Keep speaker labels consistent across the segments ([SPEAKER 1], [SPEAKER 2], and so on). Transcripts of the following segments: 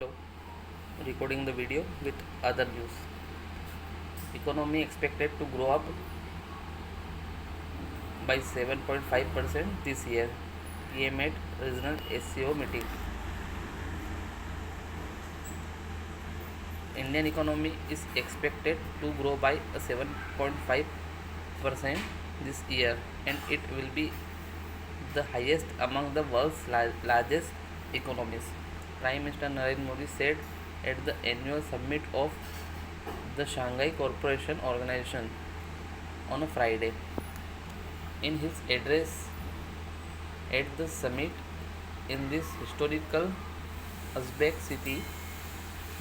[SPEAKER 1] Hello, recording the video with other news. Economy expected to grow up by 7.5% this year. PM at regional SCO meeting. Indian economy is expected to grow by 7.5% this year, and it will be the highest among the world's largest economies. Prime Minister Narendra Modi said at the annual summit of the Shanghai Cooperation Organization on a Friday. In his address at the summit in this historical Uzbek city,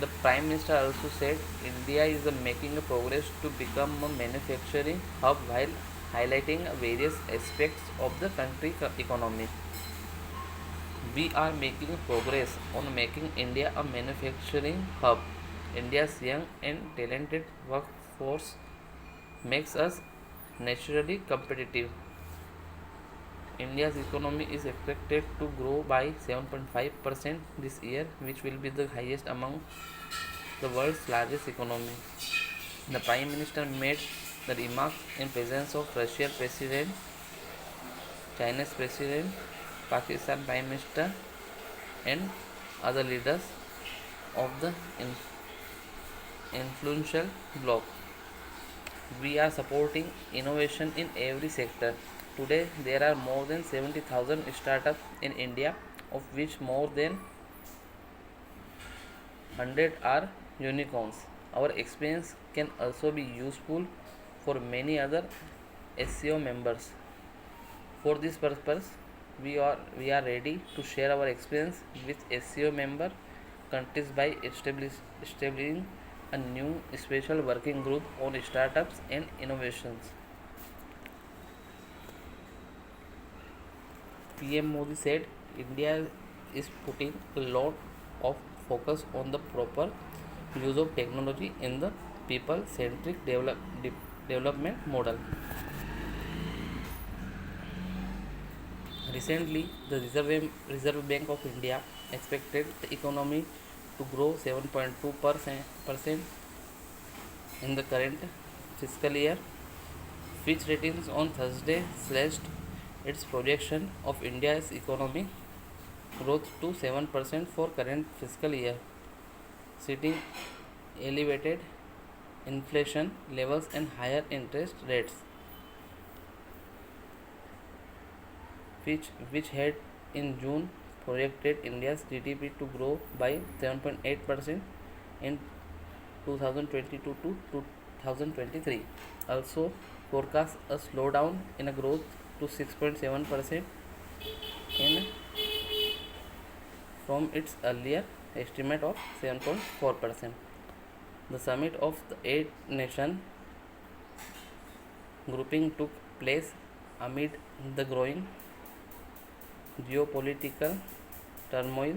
[SPEAKER 1] the Prime Minister also said India is making a progress to become a manufacturing hub while highlighting various aspects of the country economy. We are making progress on making India a manufacturing hub. India's young and talented workforce makes us naturally competitive. India's economy is expected to grow by 7.5% this year, which will be the highest among the world's largest economy. The Prime Minister made the remarks in presence of Russian President, China's President, Pakistan Prime Minister, and other leaders of the influential bloc. We are supporting innovation in every sector. Today, there are more than 70,000 startups in India, of which more than 100 are unicorns. Our experience can also be useful for many other SCO members. For this purpose, we are ready to share our experience with SCO member countries by establishing a new special working group on startups and innovations. PM Modi said India is putting a lot of focus on the proper use of technology in the people centric development model. Recently, the Reserve Bank of India expected the economy to grow 7.2% in the current fiscal year. Fitch Ratings on Thursday slashed its projection of India's economic growth to 7% for current fiscal year, citing elevated inflation levels and higher interest rates. Which had in June projected India's GDP to grow by 7.8% in 2022 to 2023. Also forecast a slowdown in a growth to 6.7% in from its earlier estimate of 7.4%. The summit of the eight nation grouping took place amid the growing geopolitical turmoil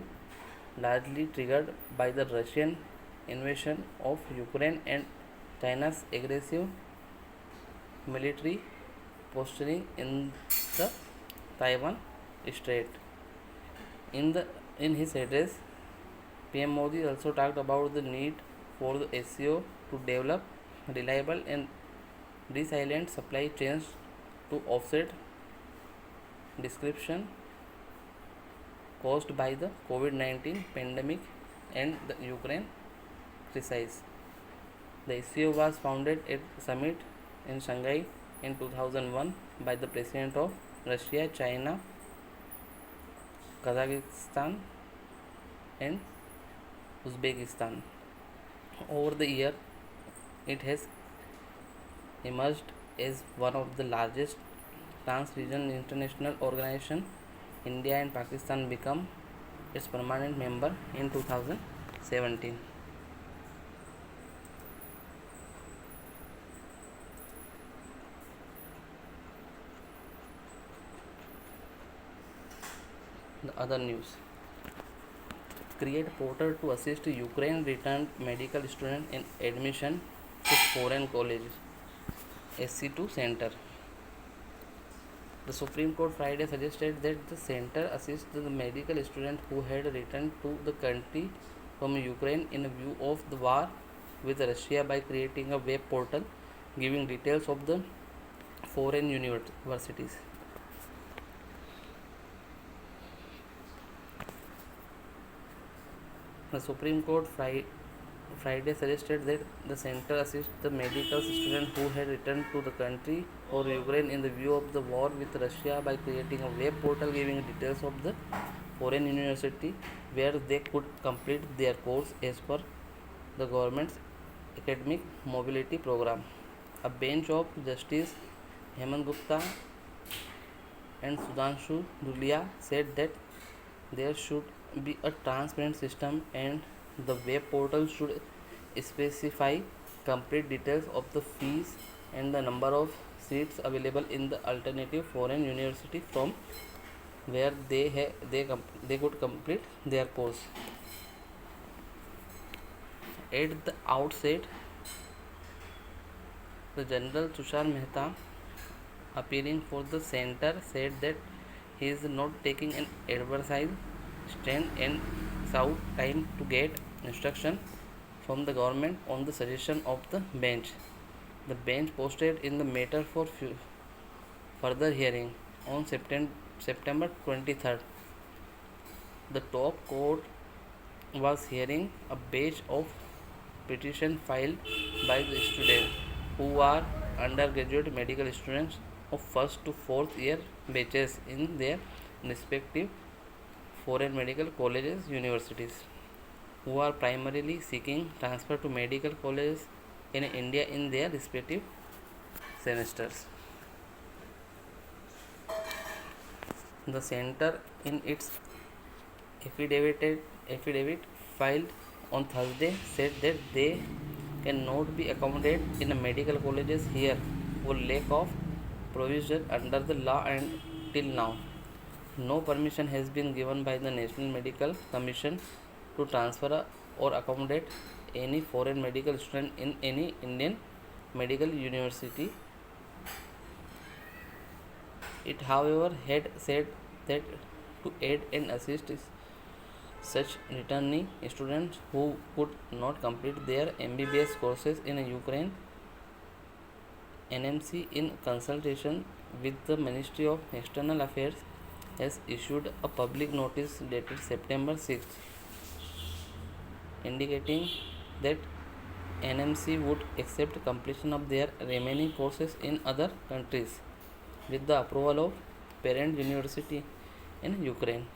[SPEAKER 1] largely triggered by the Russian invasion of Ukraine and China's aggressive military posturing in the Taiwan Strait. In his address, PM Modi also talked about the need for the SCO to develop reliable and resilient supply chains to offset disruption caused by the COVID 19 pandemic and the Ukraine crisis. The SCO was founded at the summit in Shanghai in 2001 by the President of Russia, China, Kazakhstan, and Uzbekistan. Over the year, it has emerged as one of the largest trans-regional international organizations. India and Pakistan become its permanent member in 2017. The other news: create portal to assist Ukraine returned medical student in admission to foreign colleges. SC2 Center. The Supreme Court Friday suggested that the center assist the medical students who had returned to the country from Ukraine in view of the war with Russia by creating a web portal giving details of the foreign universities. The Supreme Court Friday suggested that the center assist the medical students who had returned to the country or Ukraine in the view of the war with Russia by creating a web portal giving details of the foreign university where they could complete their course as per the government's academic mobility program. A bench of Justice Hemant Gupta and Sudhanshu Dhulia said that there should be a transparent system and the web portal should specify complete details of the fees and the number of seats available in the alternative foreign university from where they could complete their course. At the outset, the General Tushar Mehta, appearing for the center, said that he is not taking an adversarial stand and sought time to get instruction from the government on the suggestion of the bench. The bench posted in the matter for further hearing on September 23rd. The top court was hearing a batch of petition filed by the students who are undergraduate medical students of first to fourth year batches in their respective foreign medical colleges universities who are primarily seeking transfer to medical colleges in India in their respective semesters. The center in its affidavit filed on Thursday said that they cannot be accommodated in medical colleges here for lack of provision under the law and till now. No permission has been given by the National Medical Commission to transfer or accommodate any foreign medical student in any Indian medical university. It, however, had said that to aid and assist such returning students who could not complete their MBBS courses in Ukraine, NMC, in consultation with the Ministry of External Affairs, has issued a public notice dated September 6th, indicating that NMC would accept completion of their remaining courses in other countries with the approval of parent university in Ukraine.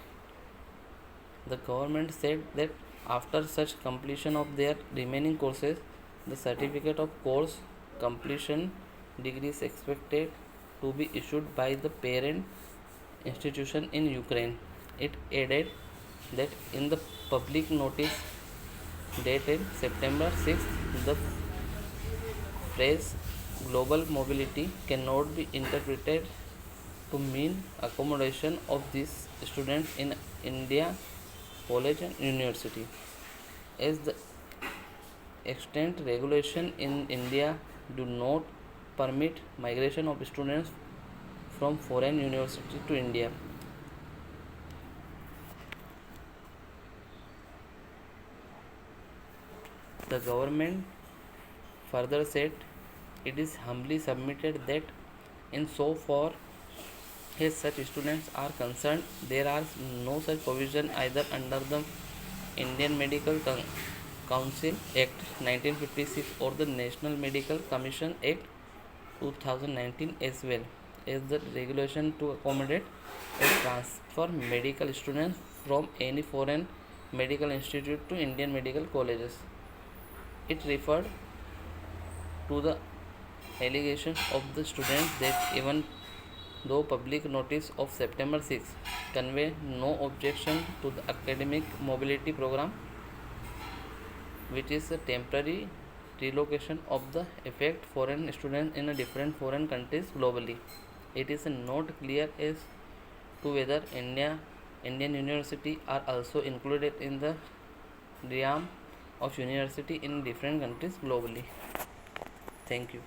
[SPEAKER 1] The government said that after such completion of their remaining courses, the certificate of course completion degree is expected to be issued by the parent institution in Ukraine. It added that in the public notice dated September 6th, the phrase global mobility cannot be interpreted to mean accommodation of these students in India college and university, as the extant regulation in India do not permit migration of students from foreign university to India. The government further said it is humbly submitted that in so far as such students are concerned, there are no such provision either under the Indian Medical Council Act 1956 or the National Medical Commission Act 2019 as well as the regulation to accommodate or transfer medical students from any foreign medical institute to Indian medical colleges. It referred to the allegations of the students that even though public notice of September 6 convey no objection to the academic mobility program, which is a temporary relocation of the affect foreign students in a different foreign countries globally. It is not clear as to whether Indian university are also included in the realm of university in different countries globally. Thank you.